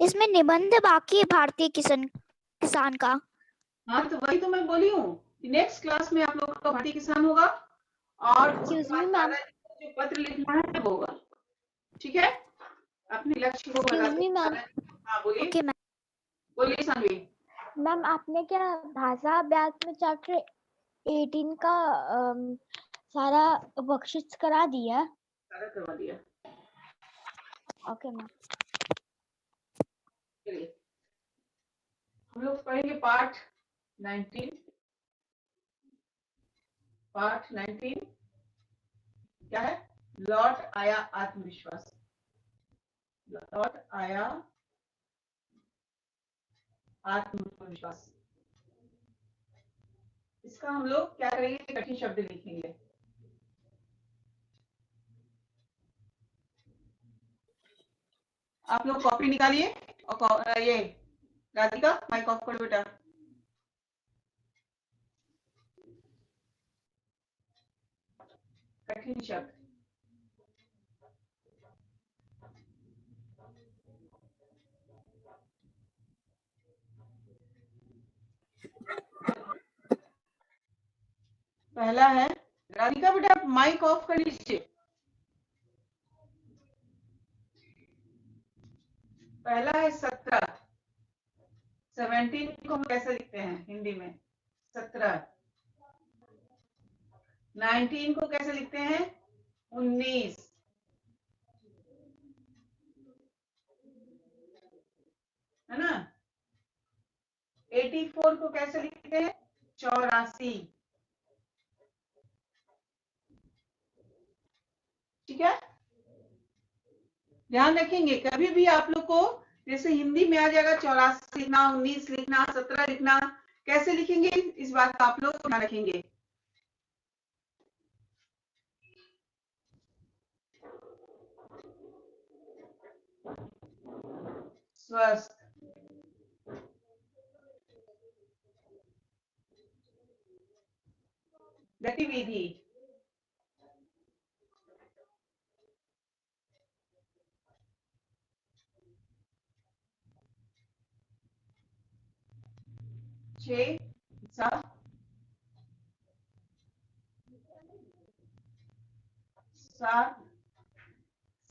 इसमें निबंध बाकी है भारतीय किसान का। हाँ तो वही तो मैं बोली हूँ, नेक्स्ट क्लास में आप लोगों का भारतीय किसान होगा और उसके बाद दादाजी को जो पत्र लिखना है वो होगा। ठीक है, अपने लक्ष्य को बताते हैं। हाँ बोलिए। Okay ma'am. बोलिए सानवी। मैम आपने क्या भाषा अभ्यास में चैप्टर 18 का सारा वर्कशीट्स करा दिया? सारा करवा दिया। Okay ma'am. चलिए हम लोग पढ़ेंगे पार्ट 19। पार्ट 19 क्या है? लौट आया आत्मविश्वास। लौट आया आत्मविश्वास। इसका हम लोग क्या करेंगे? कठिन शब्द लिखेंगे। आप लोग कॉपी निकालिए और ये राधिका माइक ऑफ करो बेटा। कठिन शब्द। पहला है, राधिका बेटा आप माइक ऑफ कर लीजिए। पहला है 17। 17 को हम कैसे लिखते हैं हिंदी में? 17। 19 को कैसे लिखते हैं? 19। है ना? 84 को कैसे लिखते हैं? 84। ठीक है, ध्यान रखेंगे कभी भी आप लोग को जैसे हिंदी में आ जाएगा 84 लिखना, 19 लिखना, 17 लिखना, कैसे लिखेंगे इस बात का आप लोग ध्यान रखेंगे। स्वस्थ, गतिविधि,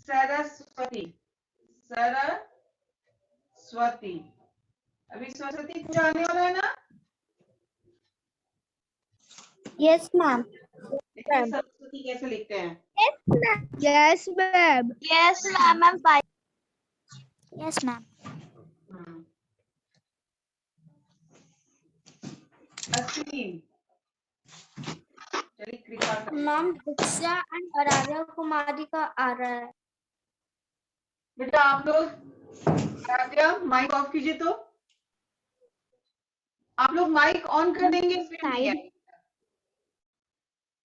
सरस्वती। सरस्वती। अभी सरस्वती पूजा आने वाला है ना? Yes ma'am. देखिए सरस्वती कैसे लिखते हैं? Yes ma'am. Yes ma'am. Yes ma'am. Aseem. चलिए कृपा मैम दीक्षा एंड आराध्या कुमारी का आ रहा है। बेटा आप लोग आराध्या माइक ऑफ कीजिए। तो आप लोग माइक ऑन कर देंगे फिर नहीं आएगी।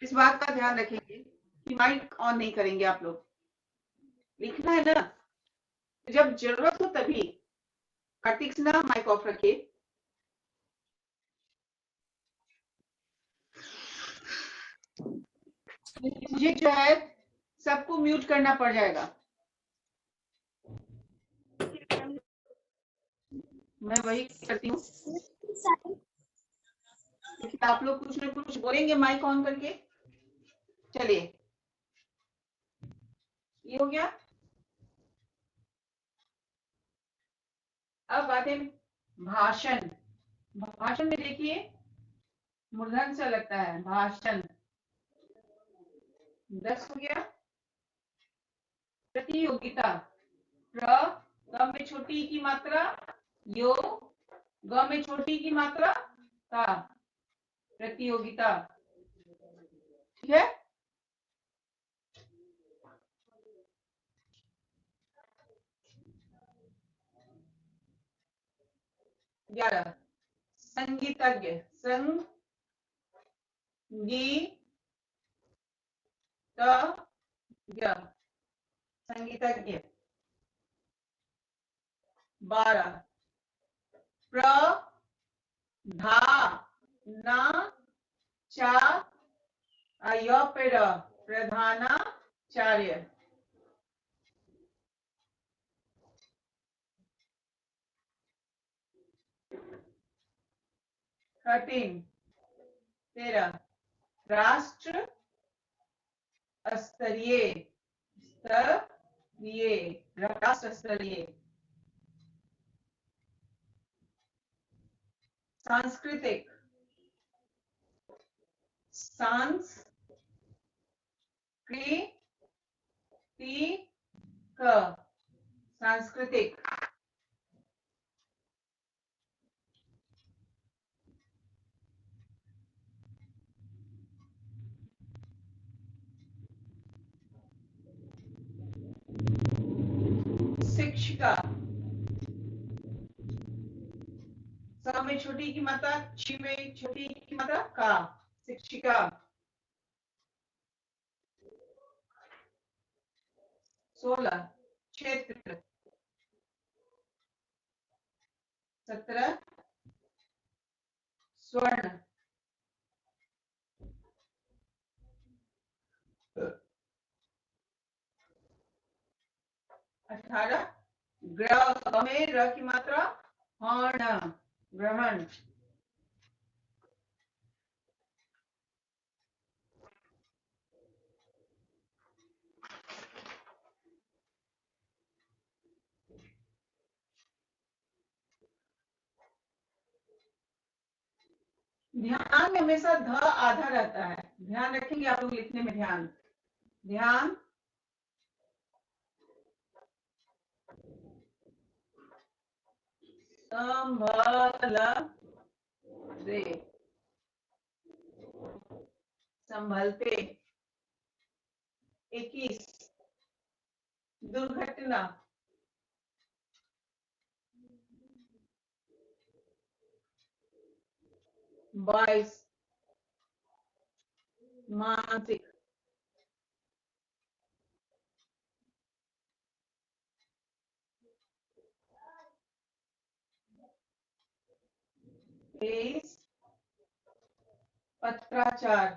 इस बात का ध्यान रखेंगे कि माइक ऑन नहीं करेंगे आप लोग। लिखना है ना, जब जरूरत हो तभी। कार्तिक सिन्हा माइक ऑफ रखिए। मुझे जो है सबको म्यूट करना पड़ जाएगा। मैं वही करती हूँ, लेकिन आप लोग कुछ न कुछ बोलेंगे माइक ऑन करके। चलिए ये हो गया। अब आते हैं भाषण। भाषण में देखिए मूर्धन से लगता है भाषण। 10 हो गया। प्रतियोगिता। प्र ग में छोटी की मात्रा, यो ग में छोटी की मात्रा, ता। प्रतियोगिता। ठीक है। ग्यारह, संगीतज्ञ। संगीतज्ञ। 12, प्रधानाचार्य। 13 राष्ट्र स्तरीय राष्ट्र स्तरीय सांस्कृतिक सांस्कृतिक शिक्षिका स में छोटी की मात्रा, ची में छोटी की मात्रा का, शिक्षिका। 16 क्षेत्र, 17 स्वर्ण, 18 ग्रह में र की मात्रा हर्ण, ग्रहण। ध्यान में हमेशा ध आधा रहता है, ध्यान रखेंगे आप लोग लिखने में। ध्यान ध्यान संभलते। 21 दुर्घटना, 22 मानसिक, 23 पत्राचार,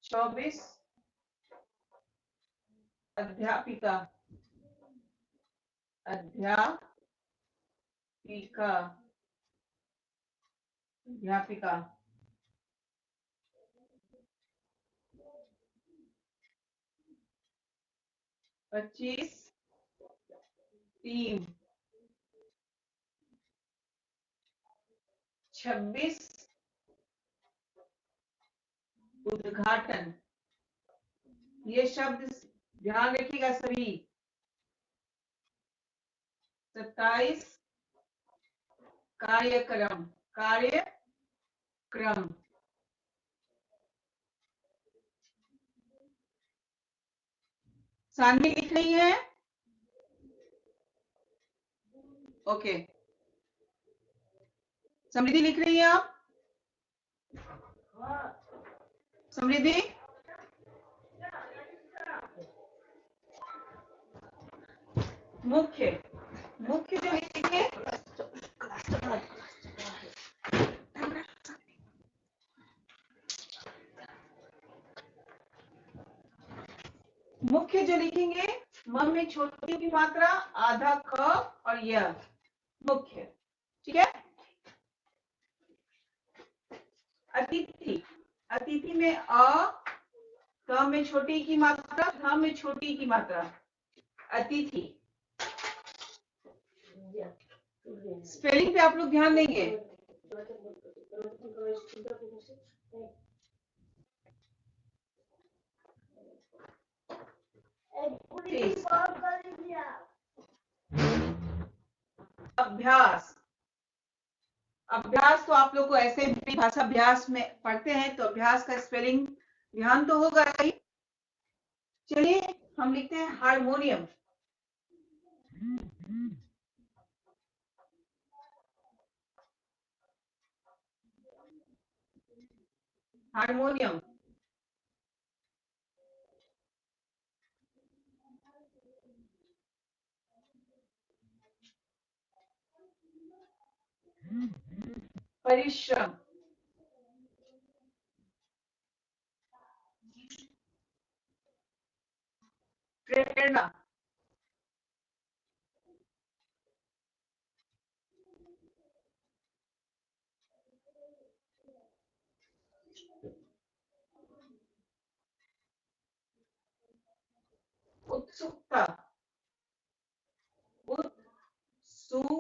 24 अध्यापिका, अध्यापिका। 25 टीम, 26 उद्घाटन। ये शब्द ध्यान रखिएगा सभी। 27 कार्यक्रम, सानवी लिख रही है? ओके। समृद्धि लिख रही है आप? समृद्धि मुख्य जो लिखेंगे मुख्य जो लिखेंगे, म में छोटी की मात्रा आधा ख और य, मुख्य। ठीक है। अतिथि, अतिथि में क में छोटी की मात्रा, ध में छोटी की मात्रा, अतिथि। स्पेलिंग पे आप लोग ध्यान देंगे। अभ्यास, अभ्यास तो आप लोग को ऐसे भी भाषा अभ्यास में पढ़ते हैं, तो अभ्यास का स्पेलिंग ध्यान तो होगा ही। चलिए हम लिखते हैं हारमोनियम। हारमोनियम, परिश्रम, प्रेरणा, उत्सुकता, उत्सुकता।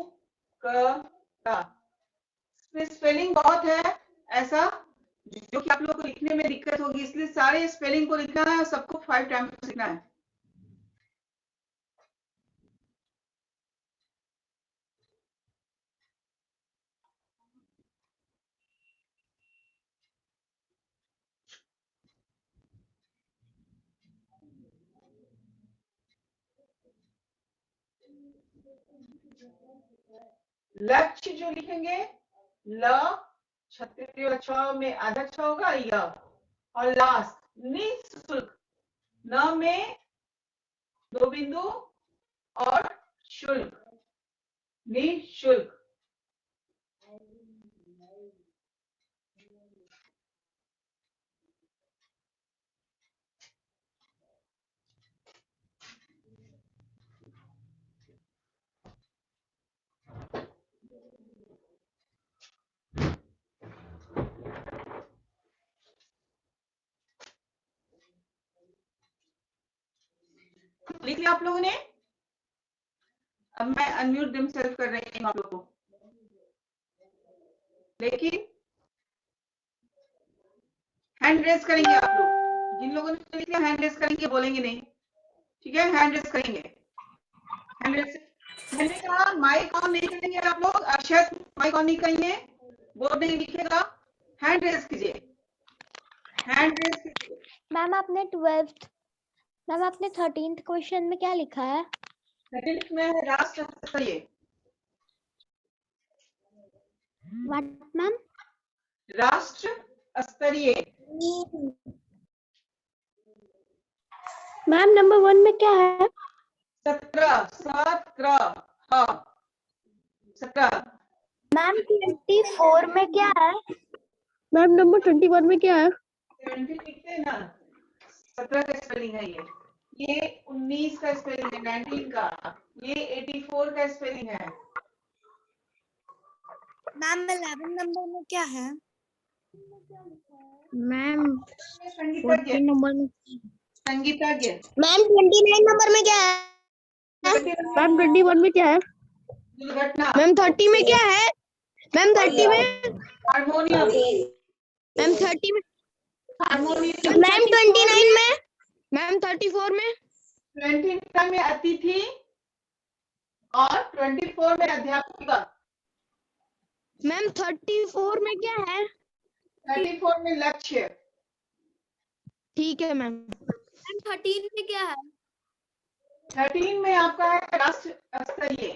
इसमें स्पेलिंग बहुत है ऐसा जो कि आप लोग को लिखने में दिक्कत होगी, इसलिए सारे स्पेलिंग को लिखना है और सबको 5 टाइम्स लिखना है। लक्ष्य जो लिखेंगे, ल छत्तीसगढ़ी वाला छ में आधा छ होगा य, और लास्ट निःशुल्क, न में 2 बिंदु और शुल्क, निःशुल्क। लिख लिया आप लोगों ने? अब मैं अनम्यूट देमसेल्फ कर रही हूँ आप लोगों को, लेकिन हैंड रेस करेंगे आप लोग। जिन लोगों ने लिख लिया हैंड रेस करेंगे, बोलेंगे नहीं, ठीक है? हैंड रेस करेंगे। हैंड रेस मैंने कहा माइक ऑन नहीं करेंगे आप लोग, अक्षत माइक ऑन नहीं करेंगे, बोर्ड नहीं लिखेगा, हैंड रेस कीजिए, हैंड रेस कीजिए। मैम आपने 13th क्वेश्चन में क्या लिखा है? 13th में है राष्ट्र स्तरीय। What ma'am? राष्ट्र स्तरीय। मैम नंबर 1 में क्या है? 17 हाँ 17। मैम 24 में क्या है? मैम नंबर 21 में क्या है? 17 लिखते हैं ना, 17 का स्पेलिंग है ये 19 का स्पेलिंग है, 19 का, ये 84 का स्पेलिंग है। मैम 11 नंबर में क्या है? मैम संगीतज्ञ, 14 नंबर में। संगीतज्ञ। मैम 29 नंबर में क्या है? मैम 21 में क्या है? दुर्घटना। मैम 30 में क्या है? मैम 30 में। हारमोनियम। मैम 30 में। हारमोनियम। मैम 29 में। मैम 34 में। 29 में अतिथि और 24 में अध्यापिका। मैम 34 में क्या है? 34 में लक्ष्य। ठीक है मैम। मैम 13 में क्या है? 13 में आपका है राष्ट्र स्तरीय।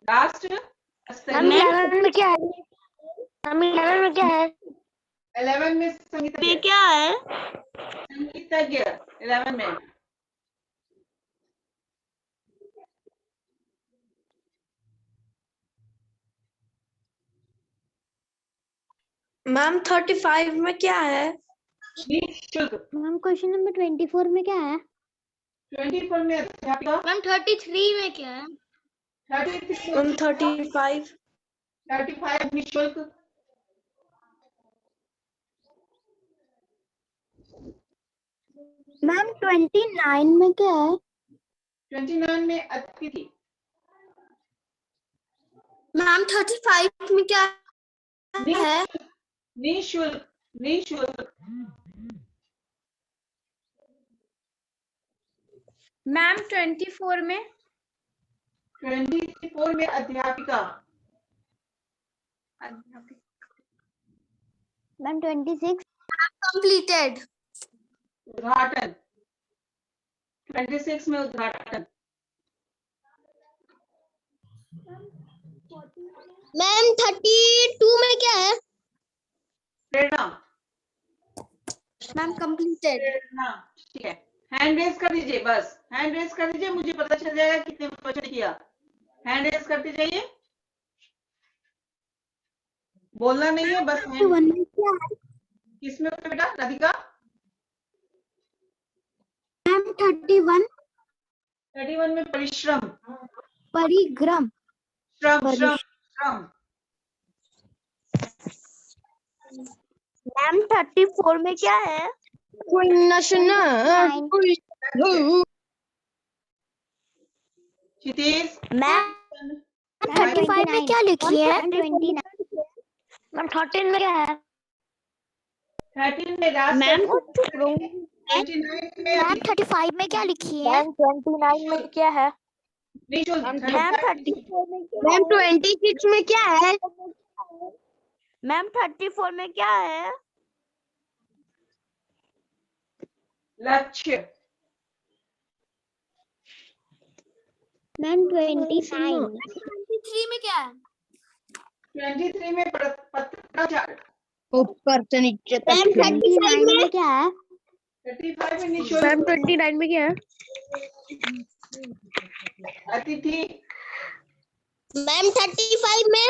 राष्ट्र मैम स्तरीय। 11 में क्या है? मैम 11 में क्या है? 11 में संगीतज्ञ। क्या है? संगीतज्ञ 11 में। मैम 35 में क्या है? निःशुल्क। मैम क्वेश्चन नंबर 24 में क्या है? 24 में अध्यापिका। मैम 33 में क्या है? 33 मैम 35। 35 निःशुल्क। मैम 29 में क्या है? 29 में अतिथि। मैम 35 में क्या है? निःशुल्क। निःशुल्क। मैम 24 में। 24 में अध्यापिका। मैम 26। कंप्लीटेड। उद्घाटन। 26 में उद्घाटन। मैम 32 में क्या है? प्रेरणा। Ma'am completed. प्रेरणा। ठीक है, हैंड रेस कर दीजिए, बस हैंड रेस कर दीजिए, मुझे पता चल जाएगा कितने क्वेश्चन किया। हैंड रेस करते जाइए, बोलना नहीं है, बस हैंड। 1 में क्या है? किसमें बेटा राधिका? मैम 31। 31 में परिश्रम। परिश्रम। श्रम श्रम श्रम। मैम 34 में क्या है? कोई ना सुना। क्षितिज, मैम Mike, 35 में क्या लिखी है? मैम 13 में क्या है? 13 में राज मैम 29 में मैम 35 में क्या लिखी है? मैम 29 में क्या है? निशुल्क, मैम 35 मैम 26 में क्या है? मैम 34 में क्या है? लक्ष्य, मैम 29 23 में क्या है? 23 में पत्राचार, ऊपर से नीचे तक। मैम 39 में क्या है? 35 में निशुल्क, मैम 29 में क्या है? अतिथि, मैम 35 में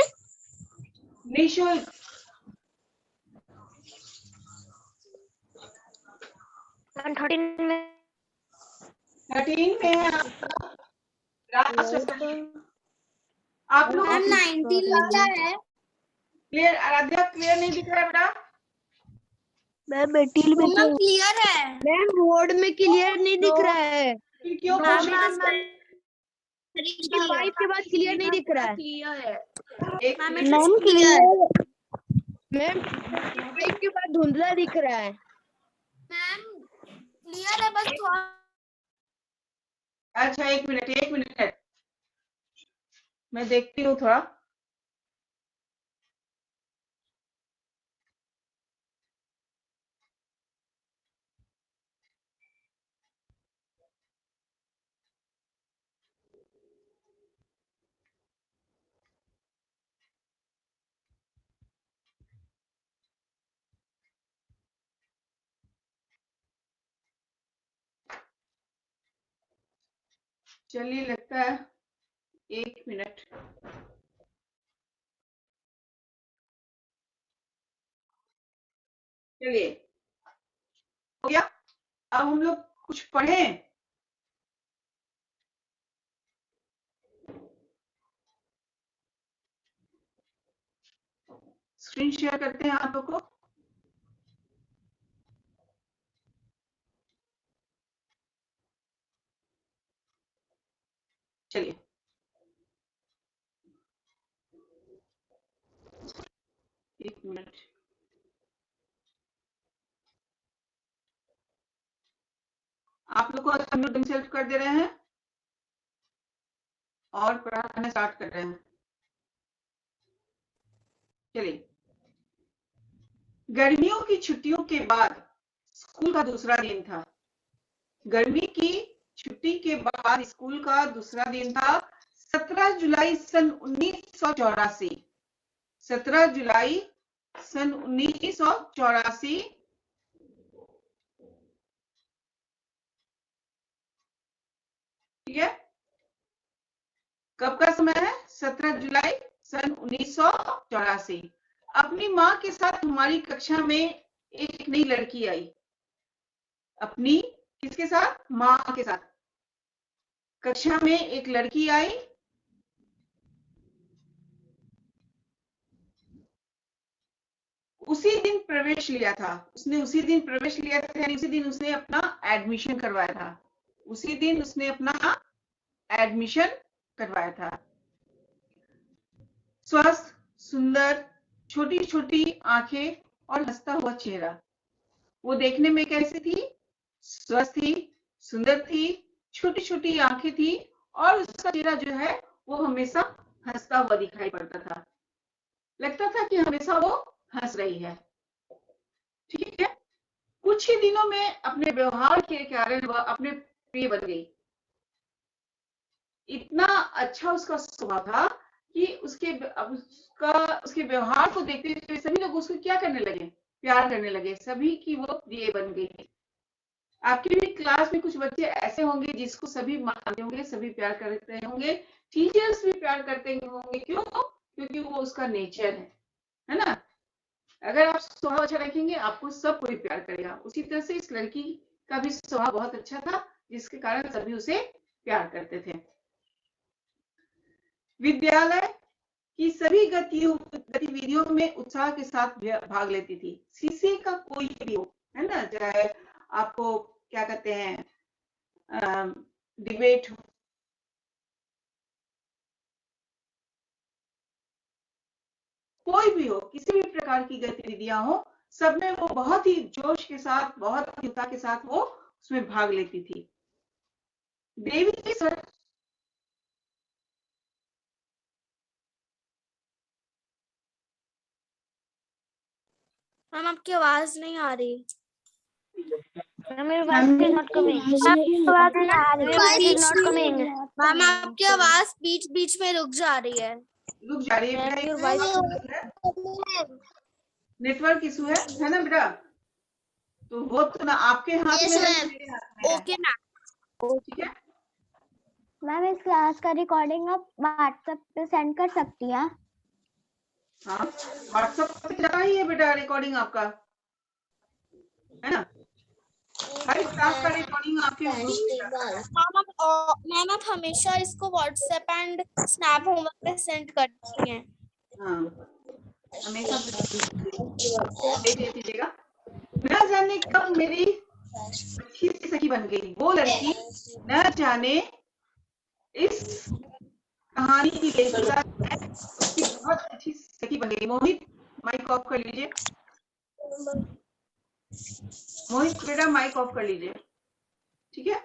निशुल्क, मैम 13 में 13 में है आपका राष्ट्रपति। आप लोग मैम 19 में क्या है? क्लियर, आराध्या क्लियर नहीं दिख रहा है बेटा? मैम 18 में क्या मैम क्लियर है। मैम बोर्ड में क्लियर नहीं दिख रहा है। फिर क्यों पूछ रहा है? 35 के बाद क्लियर नहीं दिख रहा है। एक ma'am minute, ma'am clear ma'am 35 के बाद धुंधला दिख रहा है। मैम क्लियर है, बस थोड़ा। अच्छा एक मिनट मैं देखती हूँ थोड़ा। चलिए लगता है 1 मिनट। चलिए हो गया। अब हम लोग कुछ पढ़ें। स्क्रीन शेयर करते हैं आप लोग को। चलिए 1 मिनट। आप लोग को अनम्यूट हिमसेल्फ कर दे रहे हैं और पढ़ाना स्टार्ट कर रहे हैं। चलिए, गर्मियों की छुट्टियों के बाद स्कूल का दूसरा दिन था। गर्मी की छुट्टी के बाद स्कूल का दूसरा दिन था 17 जुलाई सन 1984। 17 जुलाई सन 1984। ठीक है, कब का समय है? 17 जुलाई सन 1984। अपनी माँ के साथ हमारी कक्षा में एक नई लड़की आई। अपनी किसके साथ? माँ के साथ। कक्षा में एक लड़की आई। उसी दिन प्रवेश लिया था उसने। उसी दिन प्रवेश लिया था यानी उसी दिन उसने अपना एडमिशन करवाया था। उसी दिन उसने अपना एडमिशन करवाया था। स्वस्थ, सुंदर, छोटी छोटी आंखें और हंसता हुआ चेहरा। वो देखने में कैसी थी? स्वस्थ थी, सुंदर थी, छोटी छोटी आंखें थी और उसका चेहरा जो है वो हमेशा हंसता हुआ दिखाई पड़ता था। लगता था कि हमेशा वो हंस रही है। ठीक है, कुछ ही दिनों में अपने व्यवहार के कारण वह अपने प्रिय बन गई। इतना अच्छा उसका स्वभाव था कि उसके व्यवहार को देखते हुए सभी लोग उसको क्या करने लगे? प्यार करने लगे। सभी की वो प्रिय बन गई। आपके भी क्लास में कुछ बच्चे ऐसे होंगे जिसको सभी मानते होंगे, सभी प्यार करते होंगे, टीचर्स भी प्यार करते होंगे। क्यों? क्योंकि वो उसका नेचर है ना। अगर आप स्वभाव अच्छा रखेंगे आपको सब कोई प्यार करेगा। उसी तरह से इस लड़की का भी स्वभाव बहुत अच्छा था जिसके कारण सभी उसे प्यार करते थे। विद्यालय की सभी गतिविधियों में उत्साह के साथ भाग लेती थी। सीसी का कोई भी हो, है ना, चाहे आपको क्या कहते हैं डिबेट हो, कोई भी हो, किसी भी प्रकार की गतिविधियां हो, सब में वो बहुत ही जोश के साथ, बहुत ही उत्साह के साथ वो उसमें भाग लेती थी। देवी जी सर मैम आपकी आवाज नहीं आ रही। मेरे पास not coming. Not coming. Ma'am आपकी आवाज बीच बीच में रुक जा रही है। रुक जा रही है बेटा, नेटवर्क इशू है ना बेटा? तो वो तो ना आपके हाथ में है, ना मेरे हाथ में है। Okay ma'am. ठीक है, मैम इस क्लास का रिकॉर्डिंग आप व्हाट्सएप पे सेंड कर सकती हैं? हाँ व्हाट्सएप पे चला ही है बेटा रिकॉर्डिंग आपका, है ना? हर क्लास का रिकॉर्डिंग आपके मैम आप हमेशा इसको व्हाट्सएप एंड स्नैप होमवर्क पे सेंड करती हैं। हाँ हमेशा देख लीजिएगा। न जाने कब मेरी अच्छी सी सखी बन गई वो लड़की, न जाने इस कहानी की लेखिका उसकी बहुत अच्छी सखी बन गई। मोहित माइक ऑफ कर लीजिए, मोहित बेटा माइक ऑफ कर लीजिए। ठीक है,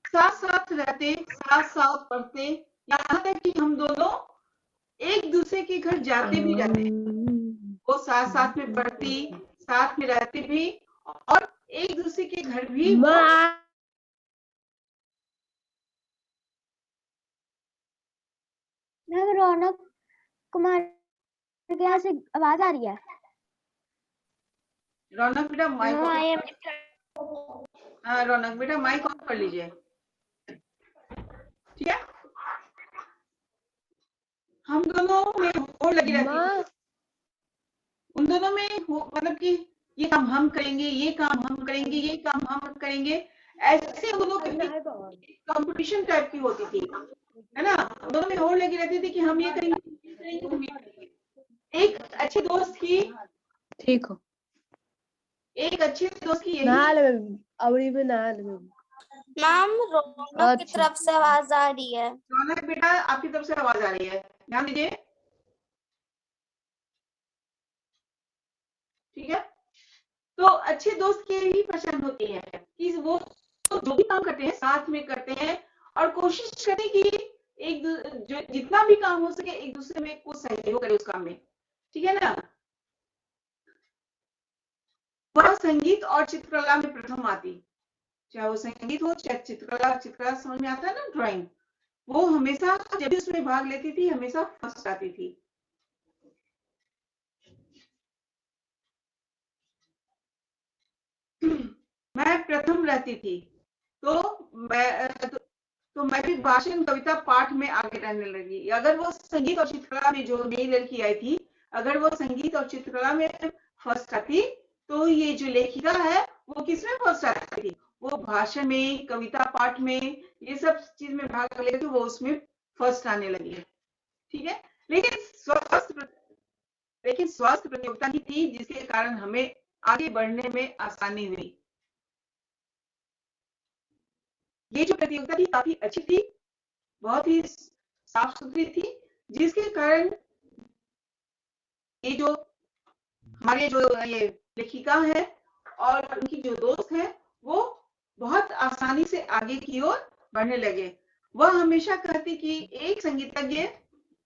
साथ साथ रहते, साथ साथ पढ़ते, यहाँ तक कि हम दोनों एक दूसरे के घर जाते भी रहते। वो साथ साथ में पढ़ती, साथ में रहती भी, और एक दूसरे के घर भी मैम रौनक कुमार के यहाँ से आवाज आ रही है? रौनक बेटा माइक रौनक बेटा माइक ऑफ कर लीजिए। ठीक है, हम दोनों में होड़ लगी रहती थी। उन दोनों में मतलब कि ये काम हम करेंगे, ये काम हम करेंगे, ये काम हम करेंगे, ऐसे दोनों कंपटीशन टाइप की होती थी, है ना? दोनों में होड़ लगी रहती थी कि हम ये करेंगे, ये करेंगे, हम ये करेंगे। एक अच्छी दोस्त की, ठीक हो, एक अच्छी दोस्त की यही मैम रौनक की तरफ से आवाज आ रही है। रौनक बेटा आपकी तरफ से आवाज आ रही है, ध्यान दीजिए। ठीक है, तो अच्छे दोस्त की ही पहचान होती है कि वो जो भी काम करते हैं साथ में करते हैं, और कोशिश करें कि एक जो जितना भी काम हो सके एक दूसरे में कुछ सहयोग करे उस काम में। ठीक है ना? वह संगीत और चित्रकला में प्रथम आती, चाहे वो संगीत हो चाहे चित्रकला। चित्रकला समझ में आता है ना, ड्राइंग। वो हमेशा जब भी उसमें भाग लेती थी हमेशा फर्स्ट आती थी। मैं प्रथम रहती थी, तो मैं भी भाषण, कविता, पाठ में आगे रहने लगी। अगर वो संगीत और चित्रकला में, जो नई लड़की आई थी, अगर वो संगीत और चित्रकला में फर्स्ट आती, तो ये जो लेखिका है वो किसमें फर्स्ट आती थी? वो भाषण में, कविता पाठ में, ये सब चीज में भाग लेती थी, वो उसमें फर्स्ट आने लगी। ठीक है, लेकिन स्वास्थ्य प्रतियोगिता ही थी जिसके कारण हमें आगे बढ़ने में आसानी हुई। ये जो प्रतियोगिता थी काफी अच्छी थी, बहुत ही साफ सुथरी थी, जिसके कारण ये जो हमारे जो ये लेखिका है और उनकी जो दोस्त है वो बहुत आसानी से आगे की ओर बढ़ने लगे। वह हमेशा कहती कि एक संगीतज्ञ,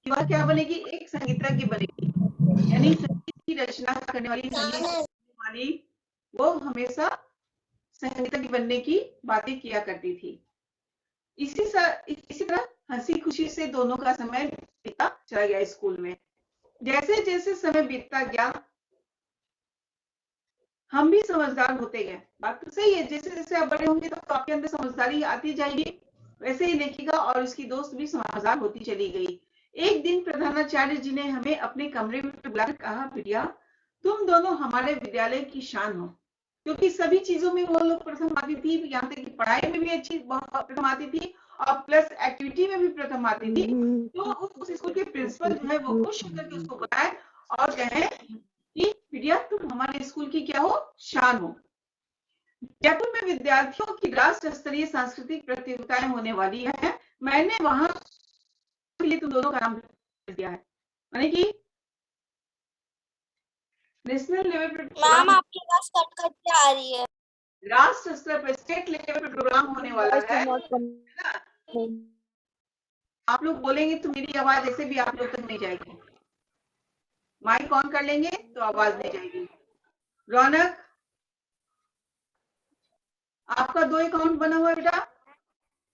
वह क्या बनेगी? एक संगीतज्ञ बनेगी, यानी संगीत की रचना करने वाली, संगीत वाली, वो हमेशा संगीतज्ञ बनने की बातें किया करती थी। इसी तरह हंसी खुशी से दोनों का समय बीतता चला गया स्कूल में। जैसे जैसे समय बीतता गया हम भी समझदार होते गए। बात तो सही है, जैसे जैसे आप बड़े होंगे तो आपके अंदर समझदारी आती जाएगी, वैसे ही लेखिका और उसकी दोस्त भी समझदार होती चली गई। एक दिन प्रधानाचार्य जी ने हमें अपने कमरे में बुलाकर कहा, बिटिया तुम दोनों हमारे विद्यालय की शान हो, क्योंकि सभी चीजों में वो लोग प्रथम आती थी, यहाँ तक कि पढ़ाई में भी अच्छी प्रथम आती थी और प्लस एक्टिविटी में भी प्रथम आती थी। तो उस स्कूल के प्रिंसिपल जो है वो खुश होकर के उसको बताए और कहे कि बिटिया तुम हमारे स्कूल की क्या हो? शान हो। जयपुर में विद्यार्थियों की राष्ट्र स्तरीय सांस्कृतिक प्रतियोगिताएं होने वाली है, मैंने वहां के लिए तुम दोनों का नाम दिया है, यानी कि नेशनल लेवल पे मैम प्रोग्राम, आपकी आवाज कट कट के आ रही है। राष्ट्र स्तर पर स्टेट लेवल पे प्रोग्राम होने वाला Voice is है not ना। coming. आप लोग बोलेंगे तो मेरी आवाज ऐसे भी आप लोग तक नहीं जाएगी। माइक ऑन कर लेंगे तो आवाज नहीं जाएगी। रौनक, आपका 2 अकाउंट बना हुआ है बेटा?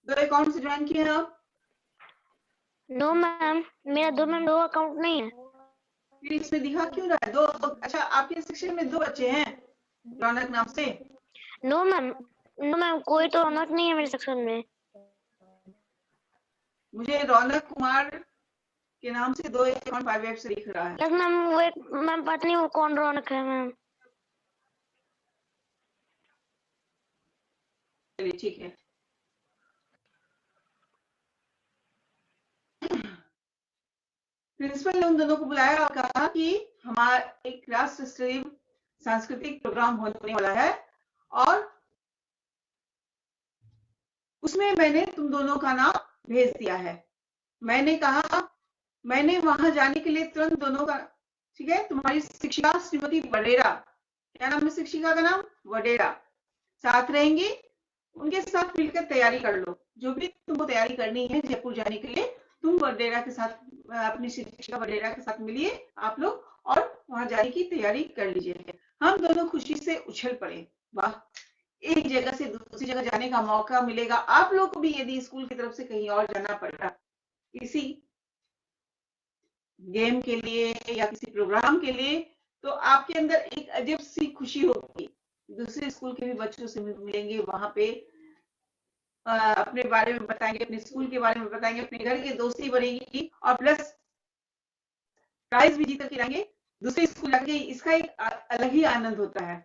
2 अकाउंट से ज्वाइन किए हैं आप? नो मैम, मेरा 2 अकाउंट नहीं है। फिर इसमें दिखा क्यों रहा है 2? अच्छा, आपके सेक्शन में 2 बच्चे हैं रौनक नाम से? नो मैम, कोई तो रौनक नहीं है मेरे सेक्शन में। मुझे रौनक कुमार के नाम से 2 अकाउंट 5 से दिख रहा है। यस मैम, वो एक मैम पता नहीं वो कौन रौनक है मैम। चलिए ठीक है। प्रिंसिपल ने उन दोनों को बुलाया और कहा कि हमारा एक राष्ट्र स्तरीय सांस्कृतिक प्रोग्राम होने वाला है और उसमें मैंने तुम दोनों का नाम भेज दिया है। मैंने कहा, मैंने वहां जाने के लिए तुरंत दोनों का, ठीक है, तुम्हारी शिक्षिका श्रीमती वडेरा, क्या नाम है शिक्षिका का नाम? वडेरा, साथ रहेंगी। उनके साथ मिलकर तैयारी कर लो। जो भी तुमको तैयारी करनी है जयपुर जाने के लिए, तुम वडेरा के साथ, अपनी शिक्षिका वडेरा के साथ मिलिए आप लोग और वहां जाने की तैयारी कर लीजिए। हम दोनों खुशी से उछल पड़े। वाह, एक जगह से दूसरी जगह जाने का मौका मिलेगा आप लोग को भी। यदि स्कूल की तरफ से कहीं और जाना पड़ता किसी गेम के लिए या किसी प्रोग्राम के लिए, तो आपके अंदर एक अजीब सी खुशी होगी। दूसरे स्कूल के भी बच्चों से मिलेंगे, वहां पे अपने बारे में बताएंगे, अपने स्कूल के बारे में बताएंगे, अपने घर की दोस्ती बढ़ेगी और प्लस प्राइज भी जीत कर लाएंगे दूसरे स्कूल जाके। इसका एक अलग ही आनंद होता है।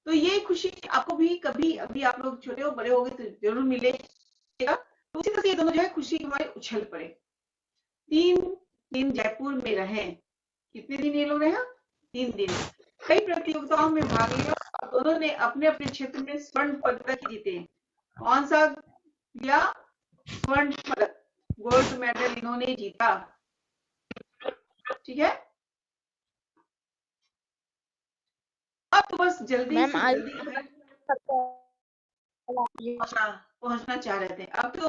तो ये खुशी आपको भी कभी, अभी आप लोग छोटे हो बड़े हो गए तो जरूर मिलेगा। तो उसी तरह से ये दोनों जो है खुशी के हमारे उछल पड़े। 3 दिन जयपुर में रहे। कितने दिन ये लोग रहे? 3 दिन। कई प्रतियोगिताओं में भाग लिया और दोनों ने अपने अपने क्षेत्र में स्वर्ण पदक जीते। कौन सा लिया? स्वर्ण पदक, गोल्ड मेडल इन्होंने जीता। ठीक है, अब तो बस जल्दी मैम से आज जल्दी पहुंचना चाह रहे थे। अब तो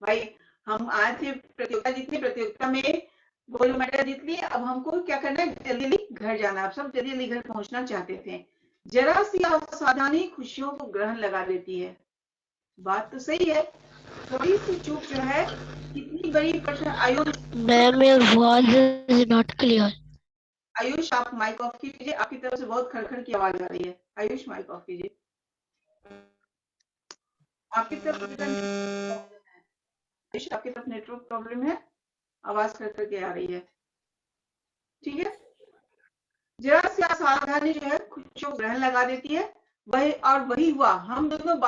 भाई हम आए थे प्रतियोगिता जीतने, प्रतियोगिता में गोल्ड मेडल जीत लिए। अब हमको क्या करना है? जल्दी जल्दी घर जाना। आप सब जल्दी जल्दी घर पहुंचना चाहते थे। जरा सी असावधानी खुशियों को ग्रहण लगा देती है। बात तो सही है, थोड़ी सी चूक जो है कितनी बड़ी प्रश्न। Ayush, ma'am your voice is not clear. Ayush आप माइक ऑफ कीजिए, आपकी तरफ से बहुत खड़खड़ की आवाज आ रही है। आयुष माइक ऑफ कीजिए, आपकी तरफ आपकी तरफ नेटवर्क प्रॉब्लम है, आवाज खड़खड़ के आ रही है। ठीक है, जरा सी असावधानी जो है खुशियों को ग्रहण लगा देती है। वही और वही हुआ। हम दोनों